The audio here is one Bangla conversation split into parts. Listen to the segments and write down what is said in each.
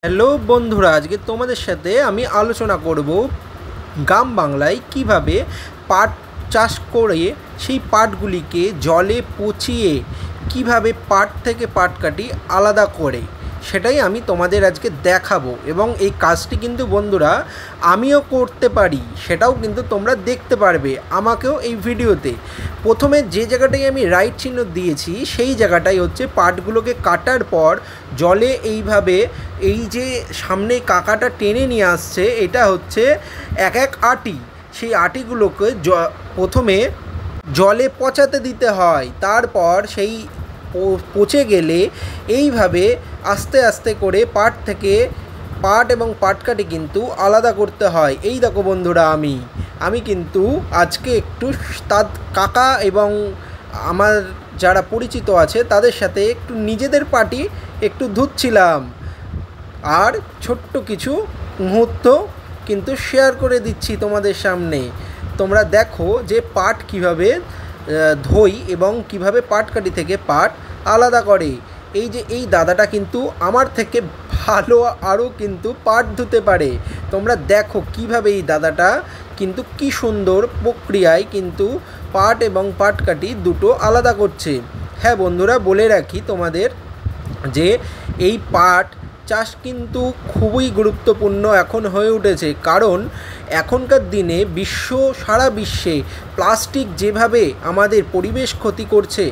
হ্যালো বন্ধুরা, আজকে তোমাদের সাথে আমি আলোচনা করব গ্রাম বাংলায় কিভাবে পাট চাষ করে সেই পাটগুলিকে জলে পচিয়ে কিভাবে পাট থেকে পাটকাঠি আলাদা করে সেটাই আমি তোমাদের আজকে দেখাবো। এবং এই কাজটি কিন্তু বন্ধুরা আমিও করতে পারি, সেটাও কিন্তু তোমরা দেখতে পারবে আমাকেও এই ভিডিওতে। প্রথমে যে জায়গাটায় আমি রাইট চিহ্ন দিয়েছি সেই জায়গাটাই হচ্ছে পাটগুলোকে কাটার পর জলে এইভাবে এই যে সামনে কাকাটা টেনে নিয়ে আসছে, এটা হচ্ছে এক এক আটি। সেই আটিগুলোকে প্রথমে জলে পচাতে দিতে হয়, তারপর সেই পচে গেলে এইভাবে আস্তে আস্তে করে পাট থেকে পাট এবং পাটকাঠি কিন্তু আলাদা করতে হয়। এই দেখো বন্ধুরা, আমি কিন্তু আজকে একটু তার কাকা এবং আমার যারা পরিচিত আছে তাদের সাথে একটু নিজেদের পাটি একটু ধুচ্ছিলাম, আর ছোট্ট কিছু মুহূর্ত কিন্তু শেয়ার করে দিচ্ছি তোমাদের সামনে। তোমরা দেখো যে পাট কিভাবে ধোই এবং কিভাবে পাটকাঠি থেকে পাট আলাদা করে। এই যে এই দাদাটা কিন্তু আমার থেকে ভালো আরও কিন্তু পাট ধুতে পারে। তোমরা দেখো কিভাবে এই দাদাটা কিন্তু কি সুন্দর প্রক্রিয়ায় কিন্তু পাট এবং পাটকাঠি দুটো আলাদা করছে। হ্যাঁ বন্ধুরা, বলে রাখি তোমাদের যে এই পাট চাষ কিন্তু খুবই গুরুত্বপূর্ণ এখন হয়ে উঠেছে, কারণ এখনকার দিনে সারা বিশ্বে প্লাস্টিক যেভাবে আমাদের পরিবেশ ক্ষতি করছে,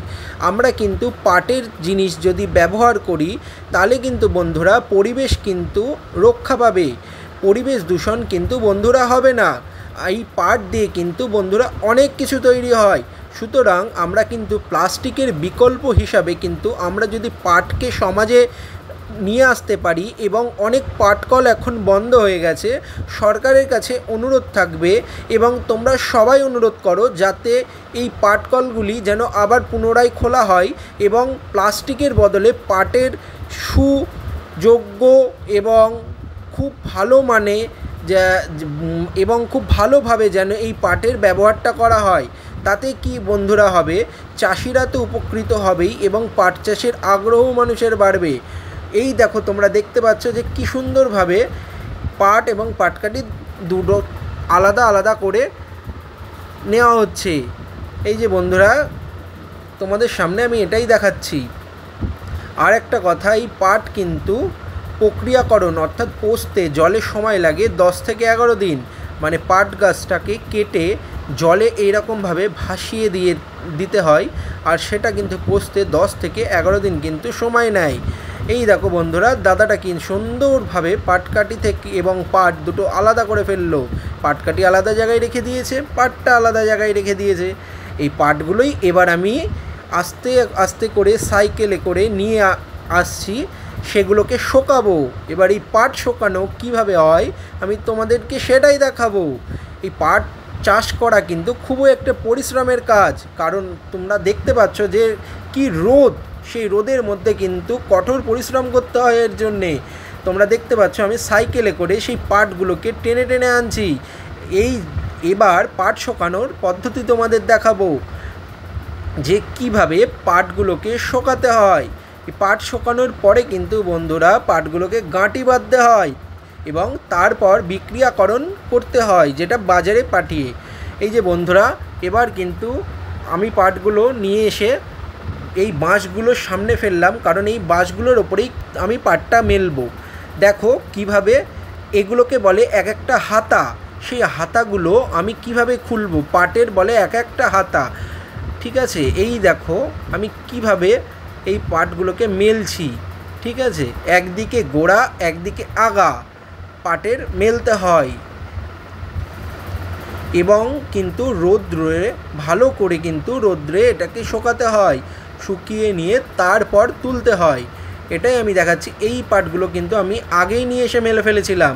আমরা কিন্তু পাটের জিনিস যদি ব্যবহার করি তাহলে কিন্তু বন্ধুরা পরিবেশ কিন্তু রক্ষা পাবে, পরিবেশ দূষণ কিন্তু বন্ধুরা হবে না। এই পাট দিয়ে কিন্তু বন্ধুরা অনেক কিছু তৈরি হয়। সুতরাং আমরা কিন্তু প্লাস্টিকের বিকল্প হিসাবে কিন্তু আমরা যদি পাটকে সমাজে নিয়ে আসতে পারি, এবং অনেক পাটকল এখন বন্ধ হয়ে গেছে, সরকারের কাছে অনুরোধ থাকবে এবং তোমরা সবাই অনুরোধ করো যাতে এই পাটকলগুলি যেন আবার পুনরায় খোলা হয় এবং প্লাস্টিকের বদলে পাটের সুযোগ্য এবং খুব ভালো মানে এবং খুব ভালোভাবে যেন এই পাটের ব্যবহারটা করা হয়। তাতে কি বন্ধুরা হবে, চাষিরা তো উপকৃত হবেই এবং পাট চাষের আগ্রহ মানুষের বাড়বে। এই দেখো তোমরা দেখতে পাচ্ছ যে কী সুন্দরভাবে পাট এবং পাটকাঠি দুটো আলাদা আলাদা করে নেওয়া হচ্ছে। এই যে বন্ধুরা তোমাদের সামনে আমি এটাই দেখাচ্ছি। আর একটা কথা, এই পাট কিন্তু প্রক্রিয়াকরণ অর্থাৎ পচতে জলে সময় লাগে 10 থেকে 11 দিন। মানে পাট গাছটাকে কেটে জলে এইরকমভাবে ভাসিয়ে দিতে হয়, আর সেটা কিন্তু পচতে 10 থেকে 11 দিন কিন্তু সময় নেয়। এই দেখো বন্ধুরা, দাদাটা কি সুন্দরভাবে পাটকাঠি থেকে এবং পাট দুটো আলাদা করে ফেললো। পাটকাঠি আলাদা জায়গায় রেখে দিয়েছে, পাটটা আলাদা জায়গায় রেখে দিয়েছে। এই পাটগুলোই এবার আমি আস্তে আস্তে করে সাইকেলে করে নিয়ে আসছি, সেগুলোকে শোকাবো। এবার এই পাট শোকানো কিভাবে হয় আমি তোমাদেরকে সেটাই দেখাবো। এই পাট চাষ করা কিন্তু খুবই একটা পরিশ্রমের কাজ, কারণ তোমরা দেখতে পাচ্ছ যে কি রোদ, সেই রোদের মধ্যে কিন্তু কঠোর পরিশ্রম করতে হয়। এর জন্যে তোমরা দেখতে পাচ্ছ আমি সাইকেলে করে সেই পাটগুলোকে টেনে টেনে আনছি। এবার পাট শোকানোর পদ্ধতি তোমাদের দেখাবো যে কিভাবে পাটগুলোকে শোকাতে হয়। এই পাট শোকানোর পরে কিন্তু বন্ধুরা পাটগুলোকে গাঁটি বাঁধতে হয় এবং তারপর বিক্রিয়াকরণ করতে হয়, যেটা বাজারে পাঠিয়ে। এই যে বন্ধুরা, এবার কিন্তু আমি পাটগুলো নিয়ে এসে এই বাঁশগুলোর সামনে ফেললাম, কারণ এই বাঁশগুলোর ওপরেই আমি পাটটা মেলবো। দেখো কিভাবে এগুলোকে বলে এক একটা হাতা। সেই হাতাগুলো আমি কিভাবে খুলবো, পাটের বলে এক একটা হাতা। ঠিক আছে, এই দেখো আমি কিভাবে এই পাটগুলোকে মেলছি। ঠিক আছে, একদিকে গোড়া একদিকে আগা পাটের মেলতে হয় এবং কিন্তু রোদ্রে ভালো করে কিন্তু রোদ্রে এটাকে শোকাতে হয়, শুকিয়ে নিয়ে তারপর তুলতে হয়। এটাই আমি দেখাচ্ছি। এই পাটগুলো কিন্তু আমি আগেই নিয়ে এসে মেলে ফেলেছিলাম,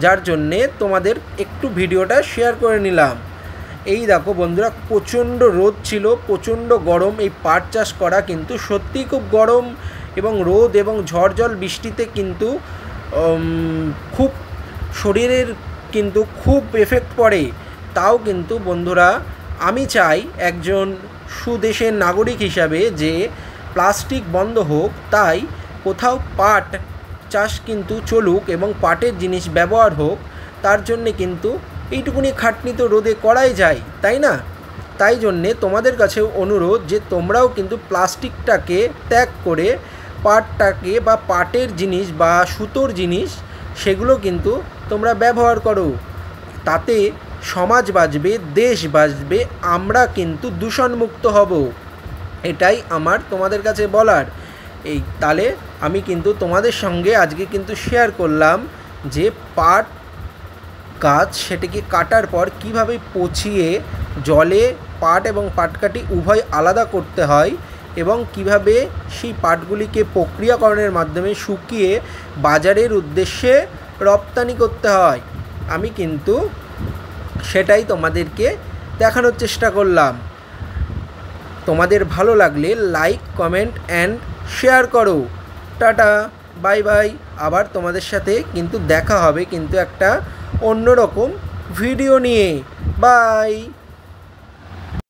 যার জন্যে তোমাদের একটু ভিডিওটা শেয়ার করে নিলাম। এই দেখো বন্ধুরা, প্রচণ্ড রোদ ছিল, প্রচণ্ড গরম। এই পাট চাষ করা কিন্তু সত্যিই খুব গরম এবং রোদ এবং ঝড় জল বৃষ্টিতে কিন্তু খুব শরীরের কিন্তু খুব এফেক্ট পড়ে। তাও কিন্তু বন্ধুরা আমি চাই একজন সুদেশের নাগরিক হিসাবে যে প্লাস্টিক বন্ধ হোক, তাই কোথাও পাট চাষ কিন্তু চলুক এবং পাটের জিনিস ব্যবহার হোক, তার জন্যে কিন্তু এইটুকুনি খাটনি তো রোদে করাই যায়, তাই না? তাই জন্যে তোমাদের কাছেও অনুরোধ যে তোমরাও কিন্তু প্লাস্টিকটাকে ত্যাগ করে পাটটাকে বা পাটের জিনিস বা সুতোর জিনিস সেগুলো কিন্তু তোমরা ব্যবহার করো। তাতে সমাজ বাঁচবে, দেশ বাঁচবে, আমরা কিন্তু দূষণমুক্ত হব। এটাই আমার তোমাদের কাছে বলার। এই তাহলে আমি কিন্তু তোমাদের সঙ্গে আজকে কিন্তু শেয়ার করলাম যে পাট গাছ সেটিকে কাটার পর কীভাবে পচিয়ে জলে পাট এবং পাটকাঠি উভয় আলাদা করতে হয় এবং কিভাবে সেই পাটগুলিকে প্রক্রিয়াকরণের মাধ্যমে শুকিয়ে বাজারের উদ্দেশ্যে রপ্তানি করতে হয়। আমি কিন্তু সেটাই তোমাদেরকে দেখানোর চেষ্টা করলাম। তোমাদের ভালো লাগলে লাইক, কমেন্ট অ্যান্ড শেয়ার করো। Tata, bye bye. আবার তোমাদের সাথে কিন্তু দেখা হবে কিন্তু একটা অন্যরকম ভিডিও নিয়ে। বাই।